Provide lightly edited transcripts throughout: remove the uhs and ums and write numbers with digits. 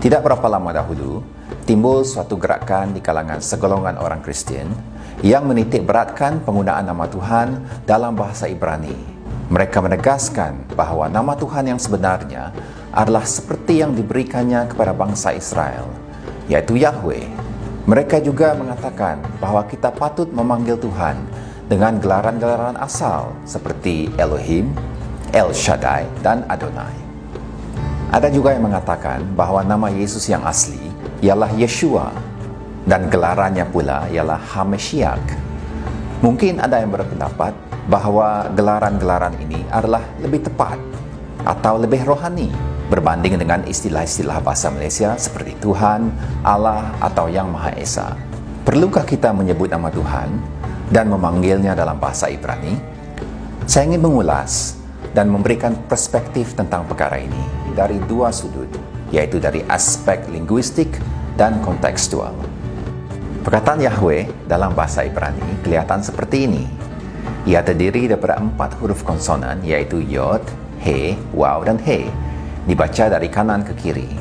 Tidak berapa lama dahulu, timbul suatu gerakan di kalangan segolongan orang Kristian yang menitik beratkan penggunaan nama Tuhan dalam bahasa Ibrani. Mereka menegaskan bahawa nama Tuhan yang sebenarnya adalah seperti yang diberikannya kepada bangsa Israel, yaitu Yahweh. Mereka juga mengatakan bahawa kita patut memanggil Tuhan dengan gelaran-gelaran asal seperti Elohim, El Shaddai, dan Adonai. Ada juga yang mengatakan bahawa nama Yesus yang asli ialah Yeshua dan gelarannya pula ialah HaMashiach. Mungkin ada yang berpendapat bahawa gelaran-gelaran ini adalah lebih tepat atau lebih rohani berbanding dengan istilah-istilah bahasa Malaysia seperti Tuhan, Allah, atau Yang Maha Esa. Perlukah kita menyebut nama Tuhan dan memanggilnya dalam bahasa Ibrani? Saya ingin mengulas dan memberikan perspektif tentang perkara ini dari dua sudut, yaitu dari aspek linguistik dan kontekstual. Perkataan Yahweh dalam bahasa Ibrani kelihatan seperti ini. Ia terdiri daripada 4 huruf konsonan, yaitu Yod, He, Waw, dan He, dibaca dari kanan ke kiri.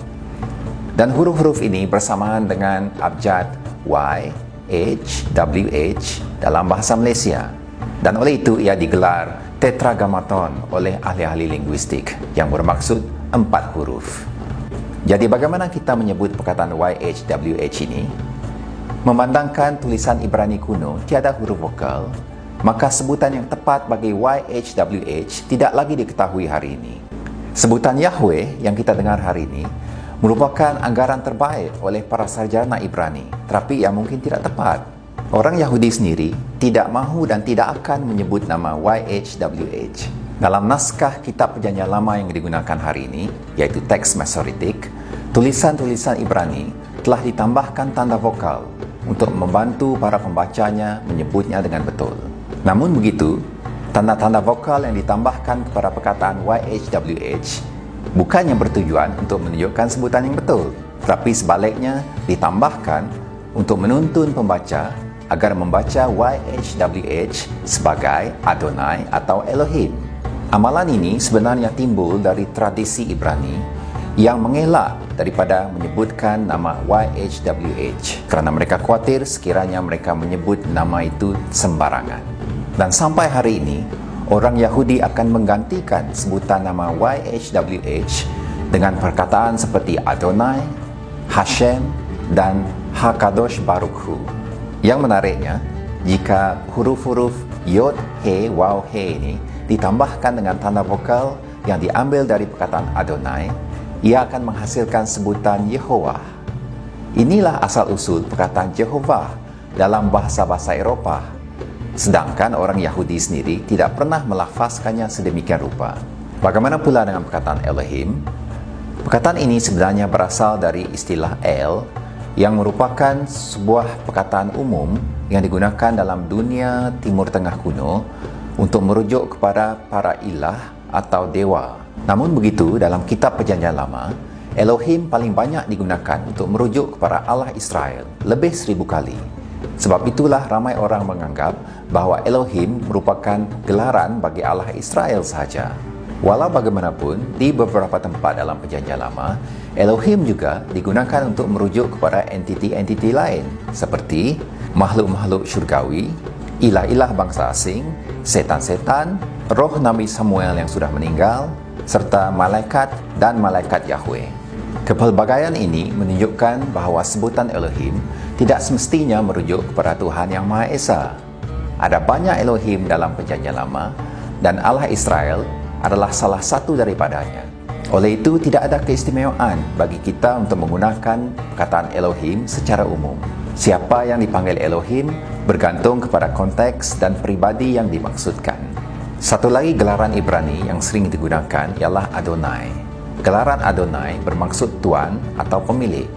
Dan huruf-huruf ini bersamaan dengan abjad Y, H, WH dalam bahasa Malaysia. Dan oleh itu ia digelar tetragrammaton oleh ahli-ahli linguistik yang bermaksud 4 huruf. Jadi bagaimana kita menyebut perkataan YHWH ini? Memandangkan tulisan Ibrani kuno tiada huruf vokal, maka sebutan yang tepat bagi YHWH tidak lagi diketahui hari ini. Sebutan Yahweh yang kita dengar hari ini merupakan anggaran terbaik oleh para sarjana Ibrani, tetapi ia mungkin tidak tepat. Orang Yahudi sendiri tidak mahu dan tidak akan menyebut nama YHWH. Dalam naskah kitab Perjanjian Lama yang digunakan hari ini, yaitu teks Masoretik, tulisan-tulisan Ibrani telah ditambahkan tanda vokal untuk membantu para pembacanya menyebutnya dengan betul. Namun begitu, tanda-tanda vokal yang ditambahkan kepada perkataan YHWH bukannya bertujuan untuk menunjukkan sebutan yang betul, tetapi sebaliknya ditambahkan untuk menuntun pembaca agar membaca YHWH sebagai Adonai atau Elohim. Amalan ini sebenarnya timbul dari tradisi Ibrani yang mengelak daripada menyebutkan nama YHWH kerana mereka khawatir sekiranya mereka menyebut nama itu sembarangan. Dan sampai hari ini, orang Yahudi akan menggantikan sebutan nama YHWH dengan perkataan seperti Adonai, Hashem, dan HaKadosh Baruch Hu. Yang menariknya, jika huruf-huruf Yod, He, Waw, He ini ditambahkan dengan tanda vokal yang diambil dari perkataan Adonai, ia akan menghasilkan sebutan Yehovah. Inilah asal-usul perkataan Jehovah dalam bahasa-bahasa Eropah, sedangkan orang Yahudi sendiri tidak pernah melafazkannya sedemikian rupa. Bagaimana pula dengan perkataan Elohim? Perkataan ini sebenarnya berasal dari istilah El, yang merupakan sebuah perkataan umum yang digunakan dalam dunia Timur Tengah kuno untuk merujuk kepada para ilah atau dewa. Namun begitu, dalam kitab Perjanjian Lama, Elohim paling banyak digunakan untuk merujuk kepada Allah Israel lebih 1000 kali. Sebab itulah ramai orang menganggap bahawa Elohim merupakan gelaran bagi Allah Israel sahaja. Walau bagaimanapun, di beberapa tempat dalam Perjanjian Lama, Elohim juga digunakan untuk merujuk kepada entiti-entiti lain seperti makhluk-makhluk syurgawi, ilah-ilah bangsa asing, setan-setan, roh Nabi Samuel yang sudah meninggal, serta malaikat dan malaikat Yahweh. Kepelbagaian ini menunjukkan bahawa sebutan Elohim tidak semestinya merujuk kepada Tuhan Yang Maha Esa. Ada banyak Elohim dalam Perjanjian Lama dan Allah Israel adalah salah satu daripadanya. Oleh itu, tidak ada keistimewaan bagi kita untuk menggunakan perkataan Elohim secara umum. Siapa yang dipanggil Elohim bergantung kepada konteks dan pribadi yang dimaksudkan. Satu lagi gelaran Ibrani yang sering digunakan ialah Adonai. Gelaran Adonai bermaksud Tuan atau pemilik.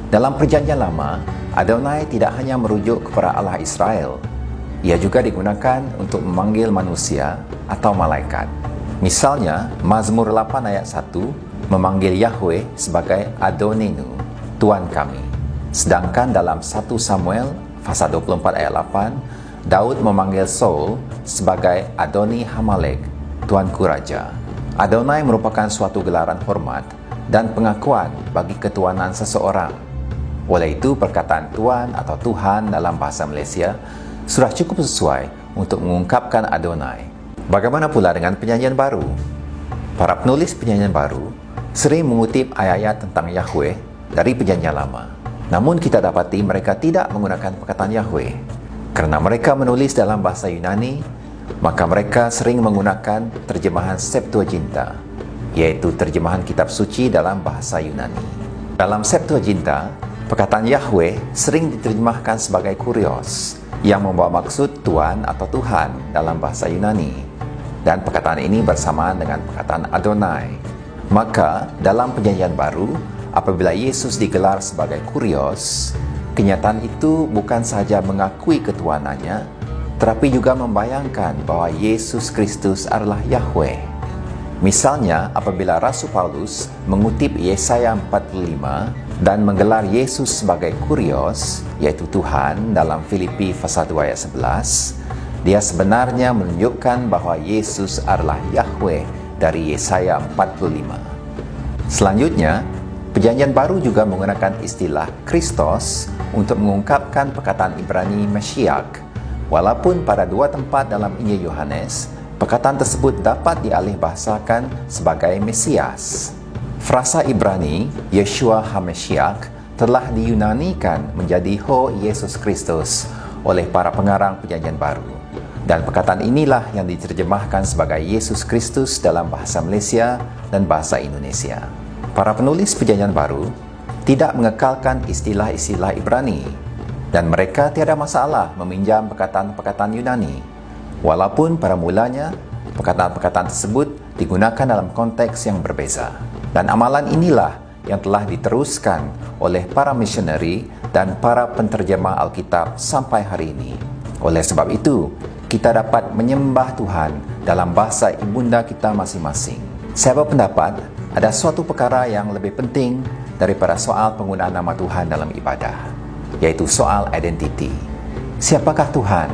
Dalam Perjanjian Lama, Adonai tidak hanya merujuk kepada Allah Israel. Ia juga digunakan untuk memanggil manusia atau malaikat. Misalnya, Mazmur 8 ayat 1 memanggil Yahweh sebagai Adonenu, Tuan kami. Sedangkan dalam 1 Samuel pasal 24 ayat 8, Daud memanggil Saul sebagai Adoni Hamalek, Tuanku Raja. Adonai merupakan suatu gelaran hormat dan pengakuan bagi ketuanan seseorang. Oleh itu, perkataan Tuan atau Tuhan dalam bahasa Malaysia sudah cukup sesuai untuk mengungkapkan Adonai. Bagaimana pula dengan penyanyian baru? Para penulis penyanyian baru sering mengutip ayat-ayat tentang Yahweh dari perjanjian lama. Namun kita dapati mereka tidak menggunakan perkataan Yahweh. Kerana mereka menulis dalam bahasa Yunani, maka mereka sering menggunakan terjemahan Septuaginta, yaitu terjemahan kitab suci dalam bahasa Yunani. Dalam Septuaginta, perkataan Yahweh sering diterjemahkan sebagai Kurios, yang membawa maksud Tuan atau Tuhan dalam bahasa Yunani. Dan perkataan ini bersamaan dengan perkataan Adonai. Maka, dalam perjanjian baru, apabila Yesus digelar sebagai Kurios, kenyataan itu bukan sahaja mengakui ketuanannya, tetapi juga membayangkan bahwa Yesus Kristus adalah Yahweh. Misalnya, apabila Rasul Paulus mengutip Yesaya 45 dan menggelar Yesus sebagai Kurios, yaitu Tuhan, dalam Filipi pasal 2 ayat 11, dia sebenarnya menunjukkan bahwa Yesus adalah Yahweh dari Yesaya 45. Selanjutnya, Perjanjian Baru juga menggunakan istilah Kristos untuk mengungkapkan perkataan Ibrani Mashiach. Walaupun pada dua tempat dalam Injil Yohanes, perkataan tersebut dapat dialihbahasakan sebagai Mesias. Frasa Ibrani, Yeshua HaMashiach, telah diyunanikan menjadi Ho Yesus Kristus oleh para pengarang Perjanjian Baru. Dan perkataan inilah yang diterjemahkan sebagai Yesus Kristus dalam bahasa Malaysia dan bahasa Indonesia. Para penulis Perjanjian Baru tidak mengekalkan istilah-istilah Ibrani, dan mereka tiada masalah meminjam perkataan-perkataan Yunani. Walaupun pada mulanya, perkataan-perkataan tersebut digunakan dalam konteks yang berbeza. Dan amalan inilah yang telah diteruskan oleh para misioneri dan para penterjemah Alkitab sampai hari ini. Oleh sebab itu, kita dapat menyembah Tuhan dalam bahasa ibunda kita masing-masing. Saya berpendapat, ada suatu perkara yang lebih penting daripada soal penggunaan nama Tuhan dalam ibadah, yaitu soal identiti. Siapakah Tuhan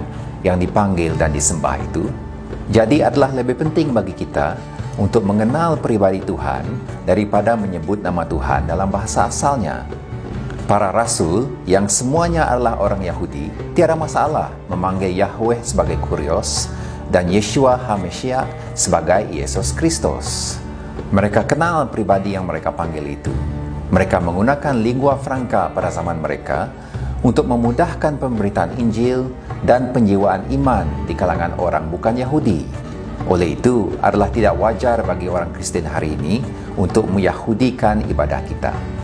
yang dipanggil dan disembah itu? Jadi adalah lebih penting bagi kita untuk mengenal pribadi Tuhan daripada menyebut nama Tuhan dalam bahasa asalnya. Para rasul yang semuanya adalah orang Yahudi tiada masalah memanggil Yahweh sebagai Kurios dan Yeshua HaMashiach sebagai Yesus Kristus. Mereka kenal pribadi yang mereka panggil itu. Mereka menggunakan lingua franca pada zaman mereka untuk memudahkan pemberitaan Injil dan penjiwaan iman di kalangan orang bukan Yahudi. Oleh itu, adalah tidak wajar bagi orang Kristen hari ini untuk meyahudikan ibadah kita.